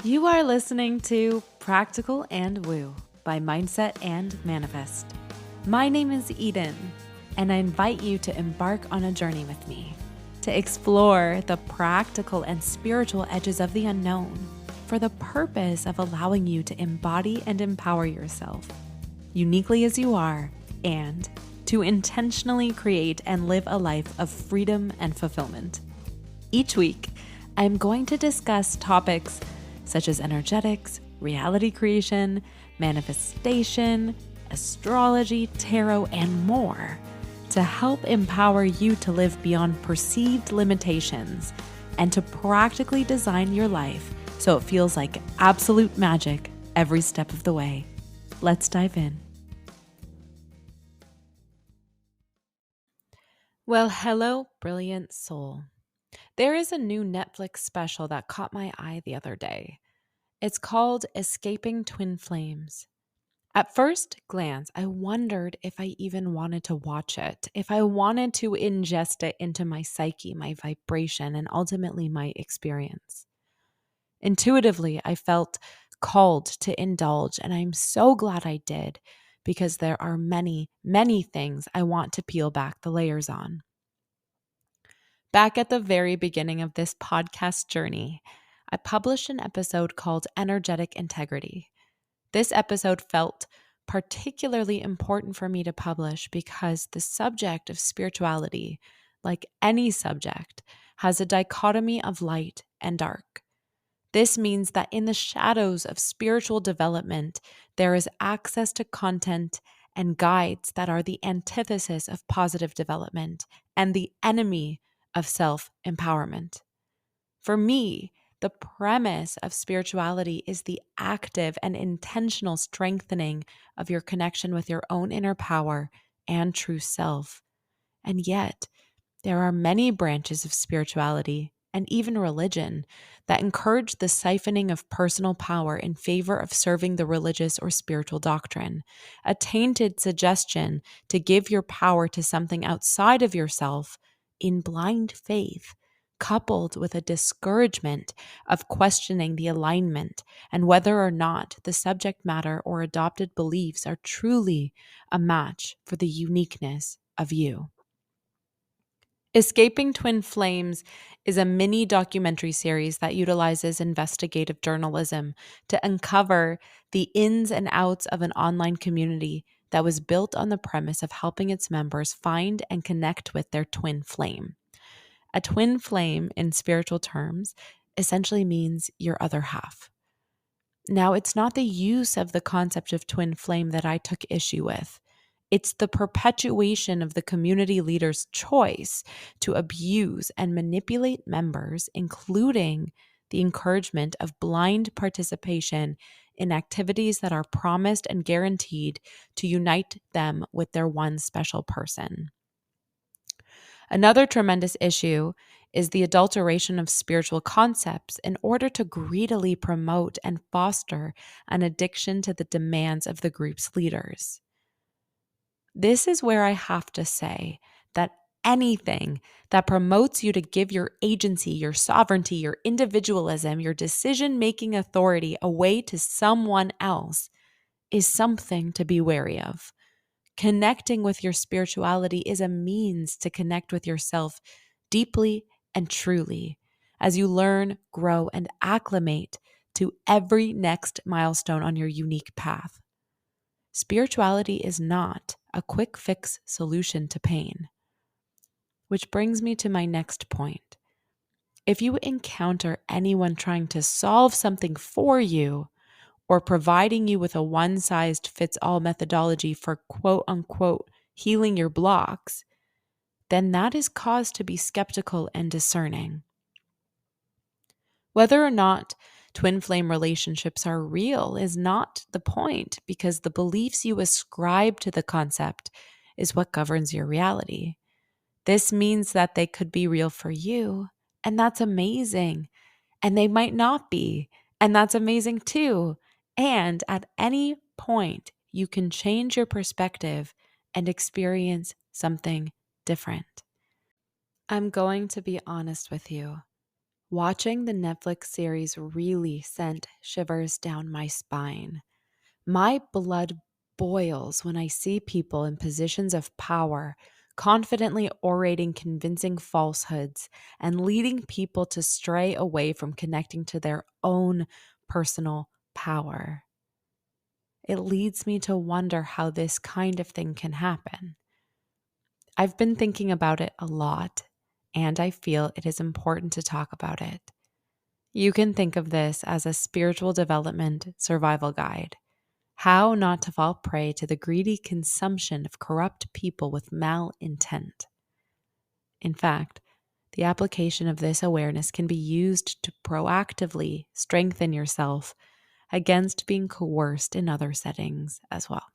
You are listening to Practical and Woo by Mindset and Manifest. My name is Eden, and I invite you to embark on a journey with me to explore the practical and spiritual edges of the unknown for the purpose of allowing you to embody and empower yourself uniquely as you are and to intentionally create and live a life of freedom and fulfillment. Each week, I'm going to discuss topics such as energetics, reality creation, manifestation, astrology, tarot, and more to help empower you to live beyond perceived limitations and to practically design your life so it feels like absolute magic every step of the way. Let's dive in. Well, hello, brilliant soul. There is a new Netflix special that caught my eye the other day. It's called Escaping Twin Flames. At first glance, I wondered if I even wanted to watch it, if I wanted to ingest it into my psyche, my vibration, and ultimately my experience. Intuitively, I felt called to indulge, and I'm so glad I did because there are many, many things I want to peel back the layers on. Back at the very beginning of this podcast journey, I published an episode called Energetic Integrity. This episode felt particularly important for me to publish because the subject of spirituality, like any subject, has a dichotomy of light and dark. This means that in the shadows of spiritual development, there is access to content and guides that are the antithesis of positive development and the enemy of self-empowerment. For me, the premise of spirituality is the active and intentional strengthening of your connection with your own inner power and true self. And yet, there are many branches of spirituality and even religion that encourage the siphoning of personal power in favor of serving the religious or spiritual doctrine, a tainted suggestion to give your power to something outside of yourself in blind faith, coupled with a discouragement of questioning the alignment and whether or not the subject matter or adopted beliefs are truly a match for the uniqueness of you. Escaping Twin Flames is a mini documentary series that utilizes investigative journalism to uncover the ins and outs of an online community that was built on the premise of helping its members find and connect with their twin flame. A twin flame, in spiritual terms, essentially means your other half. Now, it's not the use of the concept of twin flame that I took issue with. It's the perpetuation of the community leader's choice to abuse and manipulate members, including the encouragement of blind participation in activities that are promised and guaranteed to unite them with their one special person. Another tremendous issue is the adulteration of spiritual concepts in order to greedily promote and foster an addiction to the demands of the group's leaders. This is where I have to say that anything that promotes you to give your agency, your sovereignty, your individualism, your decision making authority away to someone else is something to be wary of. Connecting with your spirituality is a means to connect with yourself deeply and truly as you learn, grow, and acclimate to every next milestone on your unique path. Spirituality is not a quick fix solution to pain. Which brings me to my next point. If you encounter anyone trying to solve something for you or providing you with a one-size-fits-all methodology for quote unquote healing your blocks, then that is cause to be skeptical and discerning. Whether or not twin flame relationships are real is not the point because the beliefs you ascribe to the concept is what governs your reality. This means that they could be real for you, and that's amazing. And they might not be, and that's amazing too. And at any point, you can change your perspective and experience something different. I'm going to be honest with you. Watching the Netflix series really sent shivers down my spine. My blood boils when I see people in positions of power confidently orating convincing falsehoods and leading people to stray away from connecting to their own personal power. It leads me to wonder how this kind of thing can happen. I've been thinking about it a lot, and I feel it is important to talk about it. You can think of this as a spiritual development survival guide. How not to fall prey to the greedy consumption of corrupt people with malintent. In fact, the application of this awareness can be used to proactively strengthen yourself against being coerced in other settings as well.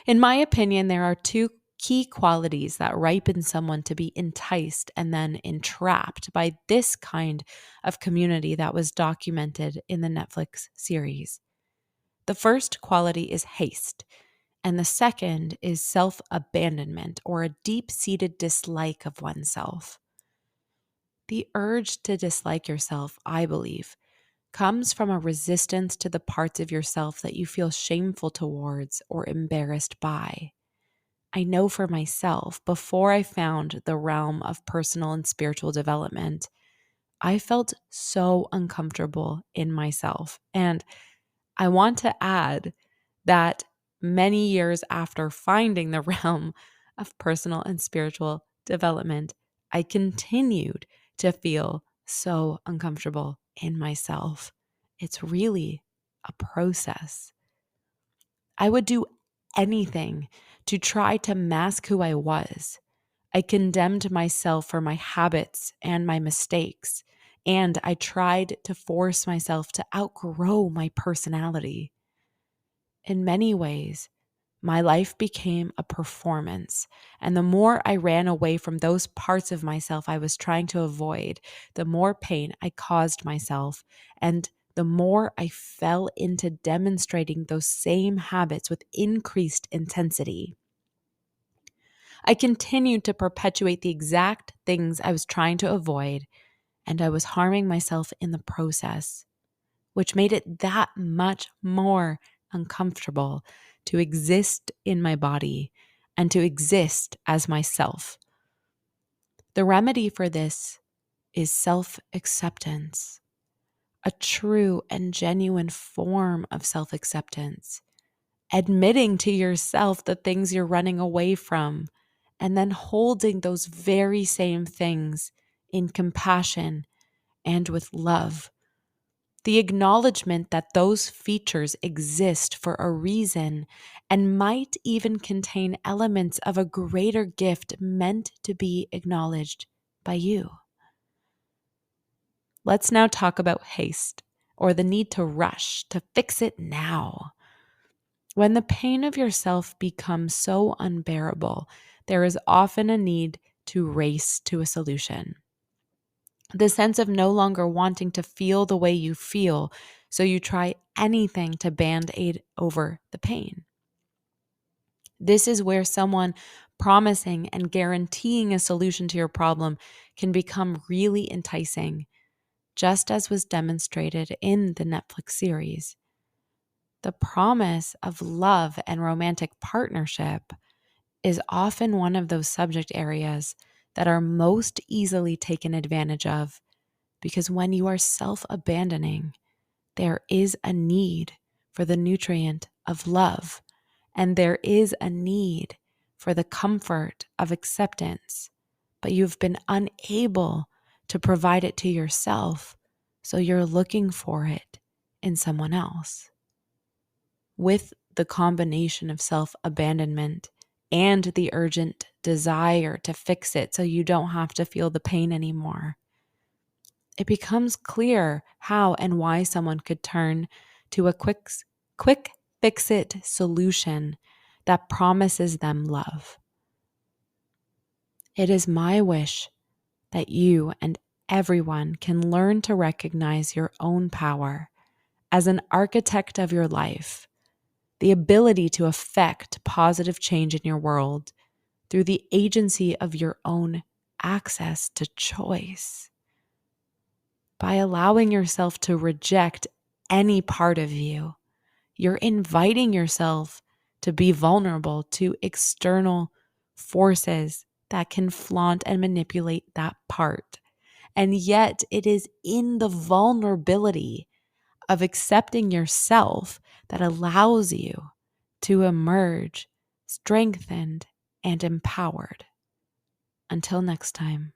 In my opinion, there are two key qualities that ripen someone to be enticed and then entrapped by this kind of community that was documented in the Netflix series. The first quality is haste, and the second is self-abandonment or a deep-seated dislike of oneself. The urge to dislike yourself, I believe, comes from a resistance to the parts of yourself that you feel shameful towards or embarrassed by. I know for myself, before I found the realm of personal and spiritual development, I felt so uncomfortable in myself. And I want to add that many years after finding the realm of personal and spiritual development, I continued to feel so uncomfortable in myself. It's really a process. I would do anything to try to mask who I was. I condemned myself for my habits and my mistakes, and I tried to force myself to outgrow my personality. In many ways, my life became a performance, and the more I ran away from those parts of myself I was trying to avoid, the more pain I caused myself, and the more I fell into demonstrating those same habits with increased intensity. I continued to perpetuate the exact things I was trying to avoid, and I was harming myself in the process, which made it that much more uncomfortable to exist in my body and to exist as myself. The remedy for this is self-acceptance, a true and genuine form of self-acceptance, admitting to yourself the things you're running away from, and then holding those very same things in compassion and with love. The acknowledgement that those features exist for a reason and might even contain elements of a greater gift meant to be acknowledged by you. Let's now talk about haste, or the need to rush, to fix it now. When the pain of yourself becomes so unbearable, there is often a need to race to a solution. The sense of no longer wanting to feel the way you feel, so you try anything to band-aid over the pain. This is where someone promising and guaranteeing a solution to your problem can become really enticing, just as was demonstrated in the Netflix series. The promise of love and romantic partnership is often one of those subject areas that are most easily taken advantage of, because when you are self-abandoning, there is a need for the nutrient of love, and there is a need for the comfort of acceptance, but you've been unable to provide it to yourself, so you're looking for it in someone else. With the combination of self-abandonment and the urgent desire to fix it so you don't have to feel the pain anymore, it becomes clear how and why someone could turn to a quick fix-it solution that promises them love. It is my wish that you and everyone can learn to recognize your own power as an architect of your life, the ability to affect positive change in your world through the agency of your own access to choice. By allowing yourself to reject any part of you, you're inviting yourself to be vulnerable to external forces that can flaunt and manipulate that part. And yet, it is in the vulnerability of accepting yourself that allows you to emerge strengthened and empowered. Until next time.